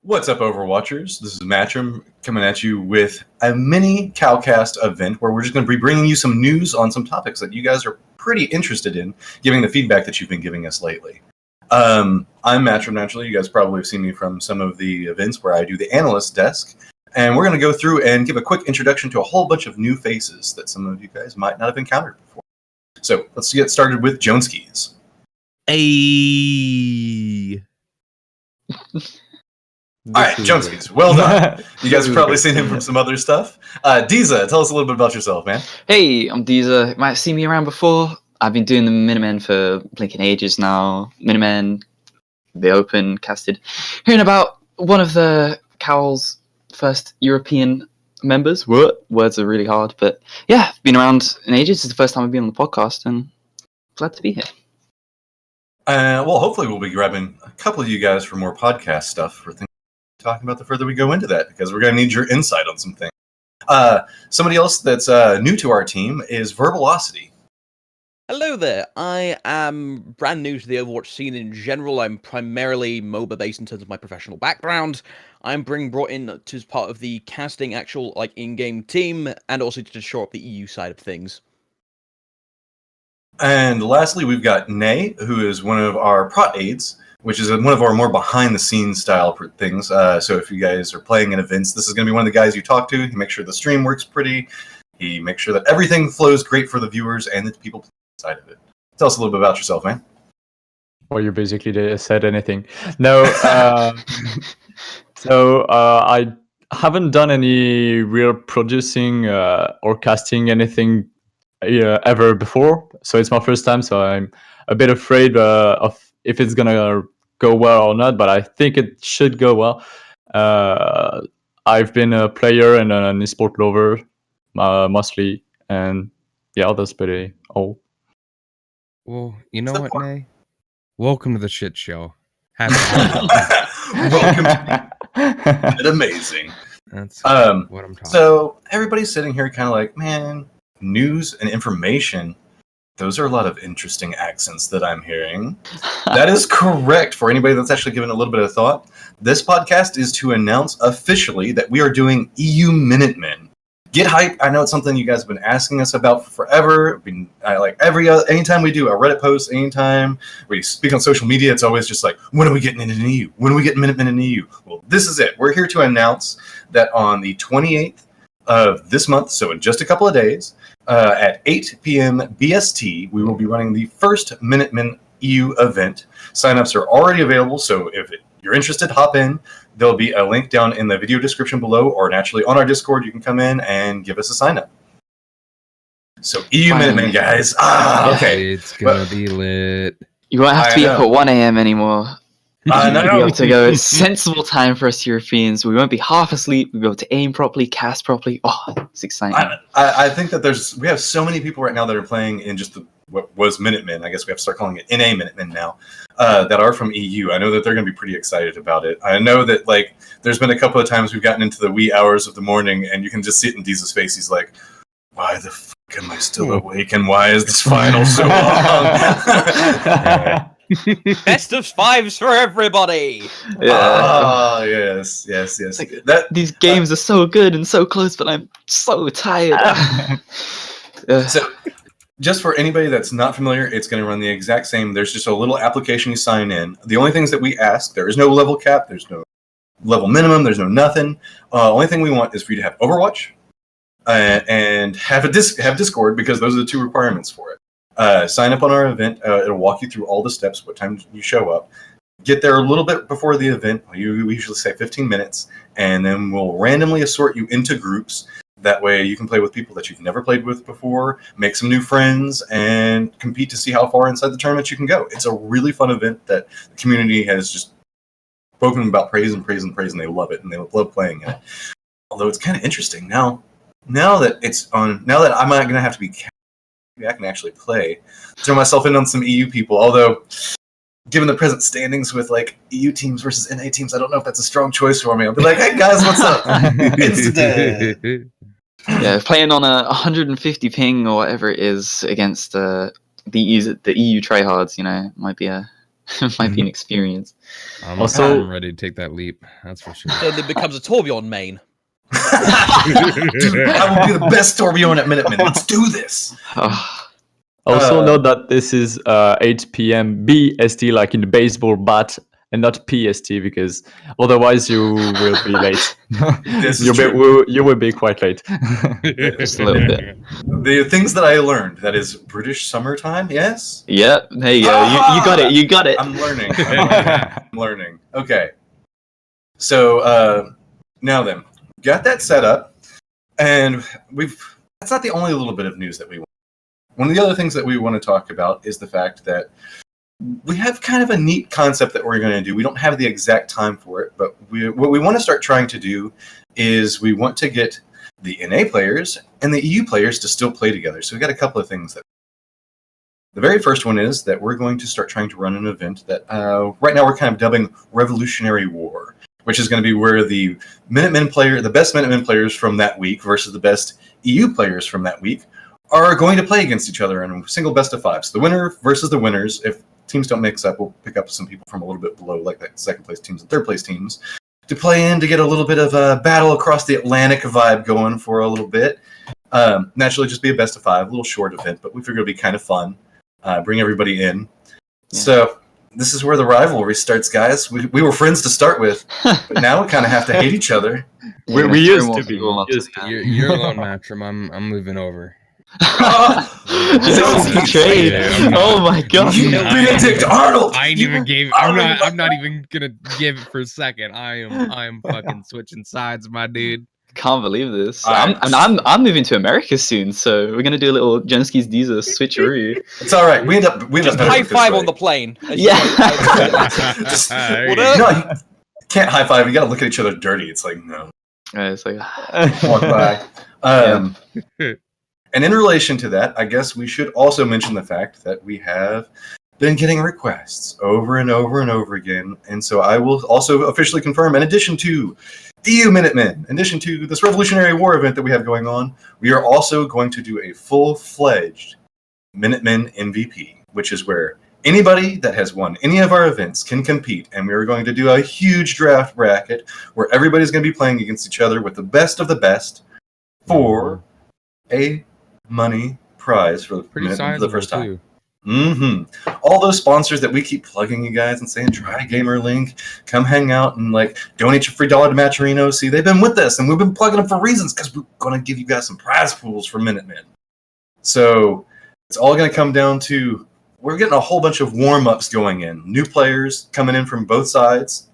What's up, Overwatchers? This is Matcham coming at you with a mini Cowcast event where we're just going to be bringing you some news on some topics that you guys are pretty interested in, giving the feedback that you've been giving us lately. I'm Matcham, naturally. You guys probably have seen me from some of the events where I do the analyst desk. And we're going to go through and give a quick introduction to a whole bunch of new faces that some of you guys might not have encountered before. So let's get started with Joneskies. Hey. All right, Joneskies, well done. You guys have probably seen him from some other stuff. Diza, tell us a little bit about yourself, man. Hey, I'm Diza. You might have seen me around before. I've been doing the Miniman for blinking ages now. Miniman, the Open, casted. Hearing about one of the Cowl's first European members. What? Words are really hard, but yeah, been around in ages. It's the first time I've been on the podcast, and glad to be here. Well, hopefully we'll be grabbing a couple of you guys for more podcast stuff for things talking about the further we go into that, because we're going to need your insight on some things. Somebody else that's new to our team is Verbalocity. Hello there. I am brand new to the Overwatch scene in general. I'm primarily MOBA based in terms of my professional background. I'm being brought in as part of the casting actual in-game team, and also to shore up the EU side of things. And lastly, we've got Nay, who is one of our prot aides, which is one of our more behind-the-scenes style things. So if you guys are playing in events, this is going to be one of the guys you talk to. He makes sure the stream works pretty. He makes sure that everything flows great for the viewers and the people inside of it. Tell us a little bit about yourself, man. Well, you basically said anything. No, I haven't done any real producing or casting anything ever before. So it's my first time, so I'm a bit afraid of if it's gonna go well or not, but I think it should go well. I've been a player and an esport lover mostly, and yeah, that's pretty all. Well, you know what, Nay? Welcome to the shit show. Happy Welcome to It's amazing. That's what I'm talking about. So everybody's sitting here kind of like, man, news and information, those are a lot of interesting accents that I'm hearing. That is correct. For anybody that's actually given a little bit of thought, this podcast is to announce officially that we are doing EU Minutemen. Get hype. I know it's something you guys have been asking us about for forever. Anytime we do a Reddit post, anytime we speak on social media, it's always just like, when are we getting into the EU? When are we getting Minutemen in the EU? Well, this is it. We're here to announce that on the 28th of this month, so in just a couple of days, at 8 p.m. BST, we will be running the first Minutemen EU event. Signups are already available, so if you're interested, hop in. There'll be a link down in the video description below, or naturally on our Discord, you can come in and give us a sign up. So EU Minutemen, guys. Okay. It's gonna be lit. You won't have to be up at 1 a.m. anymore. No. We'll be able to go at sensible time for us Europeans. We won't be half asleep. We'll be able to aim properly, cast properly. Oh, it's exciting. I think that we have so many people right now that are playing in just what was Minutemen. I guess we have to start calling it NA Minutemen now. That are from EU. I know that they're going to be pretty excited about it. I know that there's been a couple of times we've gotten into the wee hours of the morning, and you can just see it in Diza's face. He's like, "Why the fuck am I still awake? And why is this final so long?" Best of fives for everybody! Yeah. Yes. These games are so good and so close, but I'm so tired. So, just for anybody that's not familiar, it's going to run the exact same. There's just a little application you sign in. The only things that we ask, there is no level cap, there's no level minimum, there's no nothing. Only thing we want is for you to have Overwatch and have Discord, because those are the two requirements for it. Sign up on our event. It'll walk you through all the steps, what time you show up. Get there a little bit before the event. We usually say 15 minutes, and then we'll randomly assort you into groups. That way you can play with people that you've never played with before, make some new friends, and compete to see how far inside the tournament you can go. It's a really fun event that the community has just spoken about praise, and they love it, and they love playing it. Although it's kind of interesting now that it's on, now that I'm not going to have to be, maybe I can actually throw myself in on some EU people. Although, given the present standings with EU teams versus NA teams, I don't know if that's a strong choice for me. I'll be like, hey guys, what's up? It's today. Yeah, playing on a 150 ping or whatever it is against the EU tryhards, might be a Might be an experience. I'm Also- ready to take that leap. That's for sure. So it becomes a Torbjorn main. Dude, I will be the best Torbjorn at Minutemen. Let's do this. Oh, Also note that this is 8 p.m. BST, like in the baseball bat, and not PST, because otherwise you will be late. This is You will be quite late. just a little bit. The things that I learned, that is British summertime, yes? Yep, there you go. You got it. You got it. I'm learning. I'm learning. Okay. So now then, got that set up, and that's not the only little bit of news that we want. One of the other things that we want to talk about is the fact that we have kind of a neat concept that we're going to do. We don't have the exact time for it, but what we want to start trying to do is we want to get the NA players and the EU players to still play together. So we've got a couple of things. The very first one is that we're going to start trying to run an event that right now we're kind of dubbing Revolutionary War, which is going to be where the best Minutemen players from that week versus the best EU players from that week are going to play against each other in a single best of five. So the winner versus the winners. If teams don't mix up, we'll pick up some people from a little bit below, like that second place teams and third place teams, to play in to get a little bit of a battle across the Atlantic vibe going for a little bit. Naturally, just be a best of five, a little short event, but we figured it'd be kind of fun. Bring everybody in. Yeah. So this is where the rivalry starts, guys. We were friends to start with, but now we kind of have to hate each other. We used to be. You're alone, Matrim. I'm moving over. Betrayed. Oh my god! Benedict Arnold. I ain't even gave. I'm not even gonna give it for a second. I am fucking switching sides, my dude. Can't believe this. I'm moving to America soon, so we're gonna do a little Jenski's Deezer switcheroo. It's all right. We end up high five on the plane. Yeah. No, you can't high five. You gotta look at each other dirty. It's like no. It's like walk by. And in relation to that, I guess we should also mention the fact that we have been getting requests over and over and over again. And so I will also officially confirm, in addition to EU Minutemen, in addition to this Revolutionary War event that we have going on, we are also going to do a full-fledged Minutemen MVP, which is where anybody that has won any of our events can compete. And we are going to do a huge draft bracket where everybody's going to be playing against each other with the best of the best for a money prize for the first time. Mm-hmm. All those sponsors that we keep plugging you guys and saying, try GamerLink, come hang out and like donate your free $1 to Matcherino. See, they've been with us and we've been plugging them for reasons because we're going to give you guys some prize pools for Minutemen. So it's all going to come down to, we're getting a whole bunch of warm-ups going in. New players coming in from both sides.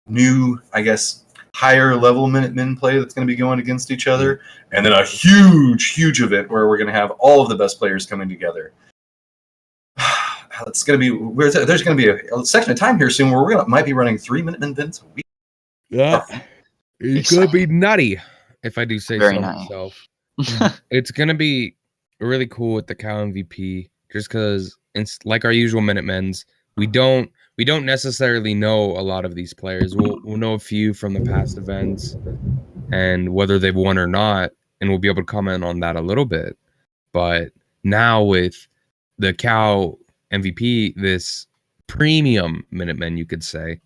New, I guess, higher level Minutemen play that's going to be going against each other, and then a huge event where we're going to have all of the best players coming together. It's going to be there's going to be a section of time here soon where might be running 3 Minutemen events a week. Yeah, it's going to be nutty if I do say so myself. It's going to be really cool with the Cal MVP, just because it's like our usual Minutemen's. We don't necessarily know a lot of these players. We'll know a few from the past events and whether they've won or not, and we'll be able to comment on that a little bit. But now with the Cal MVP, this premium Minutemen, you could say,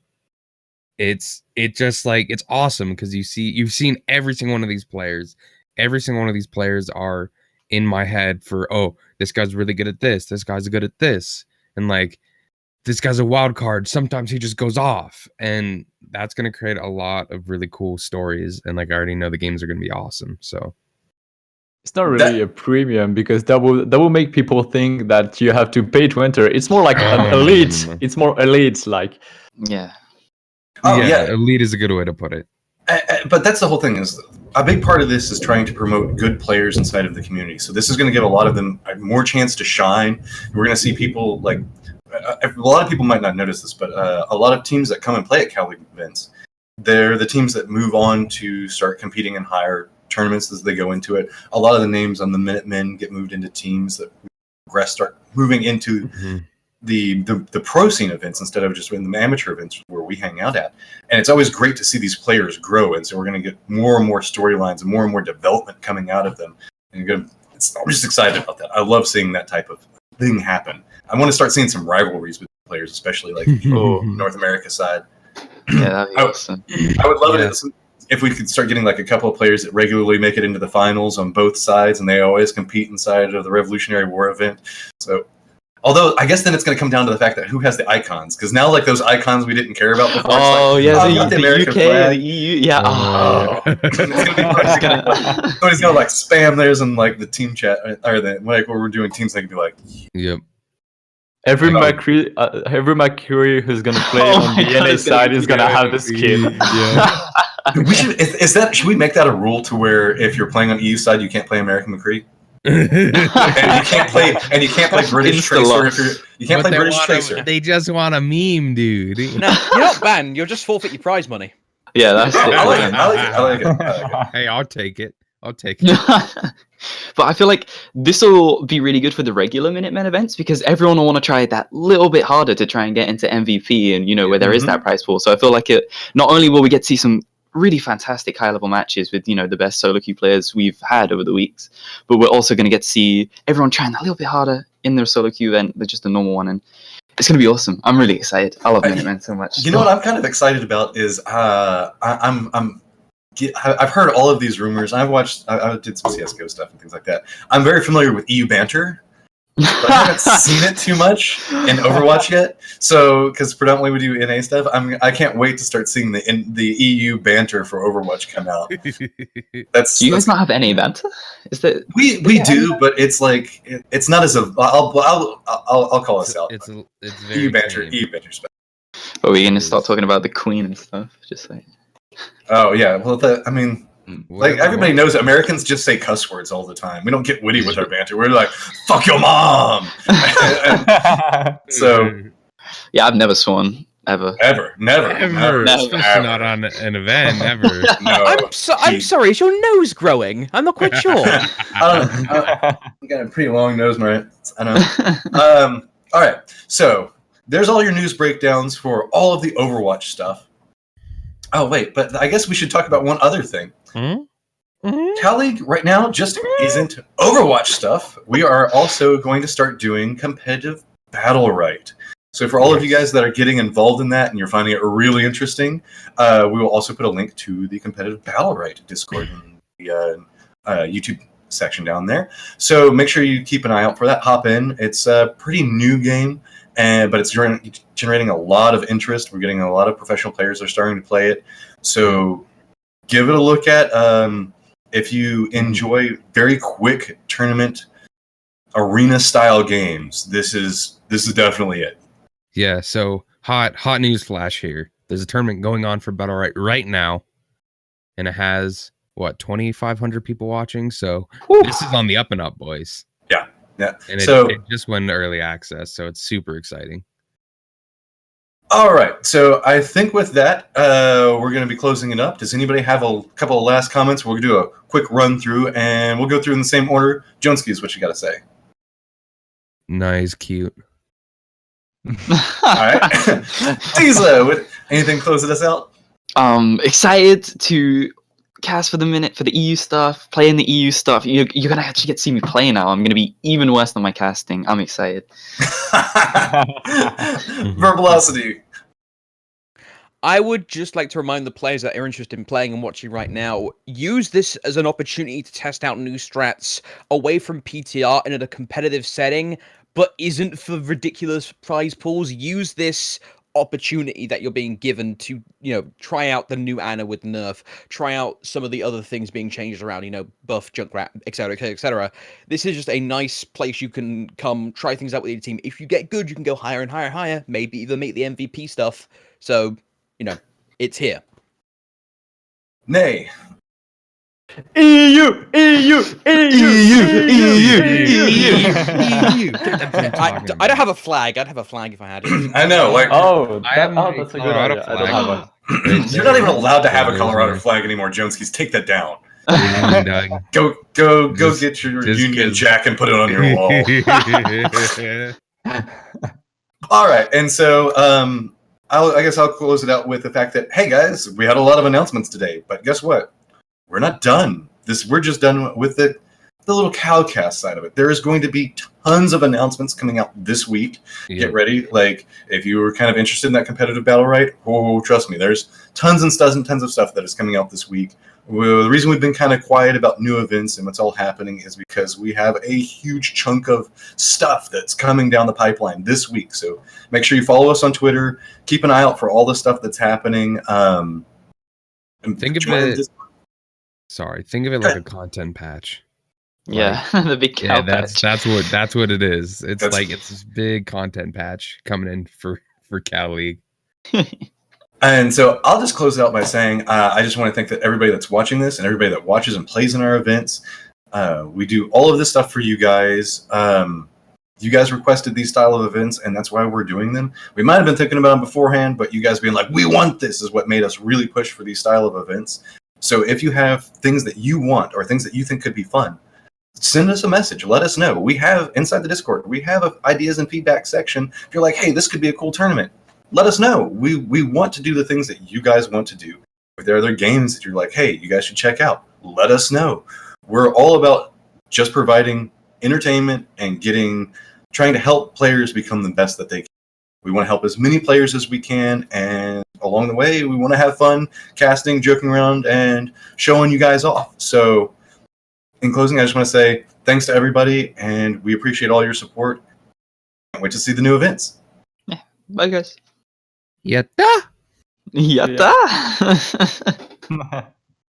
it's just like, it's awesome because you've seen every single one of these players. Every single one of these players are in my head for, oh, this guy's really good at this. This guy's good at this. And like, this guy's a wild card. Sometimes he just goes off, and that's going to create a lot of really cool stories. And like, I already know the games are going to be awesome. So it's not really a premium because that will make people think that you have to pay to enter. It's more like an elite. It's more elite, like yeah. Oh yeah, elite is a good way to put it. But that's the whole thing. Is a big part of this is trying to promote good players inside of the community. So this is going to give a lot of them more chance to shine. We're going to see people like. A lot of people might not notice this, but a lot of teams that come and play at Cal League events, they're the teams that move on to start competing in higher tournaments as they go into it. A lot of the names on the Minutemen get moved into teams that progress, start moving into the pro scene events instead of just in the amateur events where we hang out at. And it's always great to see these players grow, and so we're going to get more and more storylines and more development coming out of them. And I'm just excited about that. I love seeing that type of thing happen. I want to start seeing some rivalries players, especially like North America side. Yeah, that'd be awesome. I would love it if we could start getting like a couple of players that regularly make it into the finals on both sides, and they always compete inside of the Revolutionary War event. So, although I guess then it's going to come down to the fact that who has the icons, because now like those icons we didn't care about before. Oh, it's like, yeah, the the American UK, flag. the EU, yeah. It's gonna be fun. Somebody's gonna like spam theirs in like the team chat or the like where we're doing teams. They can be like, Yep. Every Mercury who's gonna play on the NA side is gonna have the skin. Yeah. we should. Should we make that a rule to where if you're playing on EU side, you can't play American McCree? and you can't play British Tracer. You can't play British Tracer. They just want a meme, dude. No, you're not banned. You'll just forfeit your prize money. Yeah, that's it. I like it. Hey, I'll take it. But I feel like this will be really good for the regular Minutemen events because everyone will want to try that little bit harder to try and get into MVP and where there is that prize pool. So I feel like not only will we get to see some really fantastic high level matches with the best solo queue players we've had over the weeks, but we're also going to get to see everyone trying that little bit harder in their solo queue event than just a normal one, and it's going to be awesome. I'm really excited. I love Minutemen so much. You know what I'm kind of excited about is I've heard all of these rumors. I did some CSGO stuff and things like that. I'm very familiar with EU banter, but I haven't seen it too much in Overwatch yet. So, because predominantly we do NA stuff, I can't wait to start seeing the EU banter for Overwatch come out. Do you guys not have NA banter? Is that we do, but it's like it's not as a. I'll call us out. It's very EU banter stuff. But we're gonna start talking about the Queen and stuff, just like. Oh yeah, well like everybody knows Americans just say cuss words all the time. We don't get witty with our banter. We're like, "Fuck your mom." So, yeah, I've never sworn ever. Never. Especially not on an event. Never. No. I'm sorry. Is your nose growing? I'm not quite sure. I got a pretty long nose, right? I know. All right. So there's all your news breakdowns for all of the Overwatch stuff. Oh, wait, but I guess we should talk about one other thing. Cal League right now just isn't Overwatch stuff. We are also going to start doing competitive battle right. So for all of you guys that are getting involved in that and you're finding it really interesting, we will also put a link to the competitive battle right Discord in the YouTube section down there. So make sure you keep an eye out for that. Hop in. It's a pretty new game. But it's generating a lot of interest. We're getting a lot of professional players that are starting to play it. So give it a look at. If you enjoy very quick tournament arena style games, this is definitely it. Yeah. So hot news flash here. There's a tournament going on for Battle right now, and it has 2,500 people watching. So this is on the up and up, boys. Yeah. And it just went into early access, so it's super exciting. All right. So I think with that, we're going to be closing it up. Does anybody have a couple of last comments? We'll do a quick run through, and we'll go through in the same order. Joneski, what you got to say? Nice, cute. All right. Diesel, anything closing us out? Excited to cast for the EU stuff, play in the EU stuff. You're gonna actually get to see me play now. I'm gonna be even worse than my casting. I'm excited. Verbalocity. I would just like to remind the players that are interested in playing and watching right now, use this as an opportunity to test out new strats away from PTR and in a competitive setting, but isn't for ridiculous prize pools. Use this opportunity that you're being given to try out the new Ana with nerf, try out some of the other things being changed around, buff, Junkrat, etc. This is just a nice place you can come try things out with your team. If you get good, you can go higher and higher, maybe even make the MVP stuff. So it's here. Nay. EU. I don't have a flag. I'd have a flag if I had it. I know. Like, That's a good idea. I don't have one. You're not even allowed to have a Colorado flag anymore, Joneski's. Take that down. Go get your Union Jack and put it on your wall. All right, and so I guess I'll close it out with the fact that, hey guys, we had a lot of announcements today, but guess what? We're not done. We're just done with the the little Cowcast side of it. There is going to be tons of announcements coming out this week. Yeah. Get ready. Like, if you were kind of interested in that competitive battle right, oh, trust me, there's tons and tons of stuff that is coming out this week. Well, the reason we've been kind of quiet about new events and what's all happening is because we have a huge chunk of stuff that's coming down the pipeline this week. So make sure you follow us on Twitter. Keep an eye out for all the stuff that's happening. And Think of it. Sorry, think of it like a content patch. Yeah, the big cow patch. That's what it is. It's this big content patch coming in for Cow League. And so I'll just close it out by saying I just want to thank everybody that's watching this and everybody that watches and plays in our events. We do all of this stuff for you guys. You guys requested these style of events, and that's why we're doing them. We might have been thinking about them beforehand, but you guys being like, we want this is what made us really push for these style of events. So if you have things that you want or things that you think could be fun, send us a message. Let us know. We have inside the Discord, we have an ideas and feedback section. If you're like, hey, this could be a cool tournament, let us know. We want to do the things that you guys want to do. If there are other games that you're like, hey, you guys should check out, let us know. We're all about just providing entertainment and trying to help players become the best that they can. We want to help as many players as we can, and along the way, we want to have fun casting, joking around, and showing you guys off. So in closing, I just want to say thanks to everybody, and we appreciate all your support. Can't wait to see the new events. Yeah. Bye, guys. Yatta! Yatta!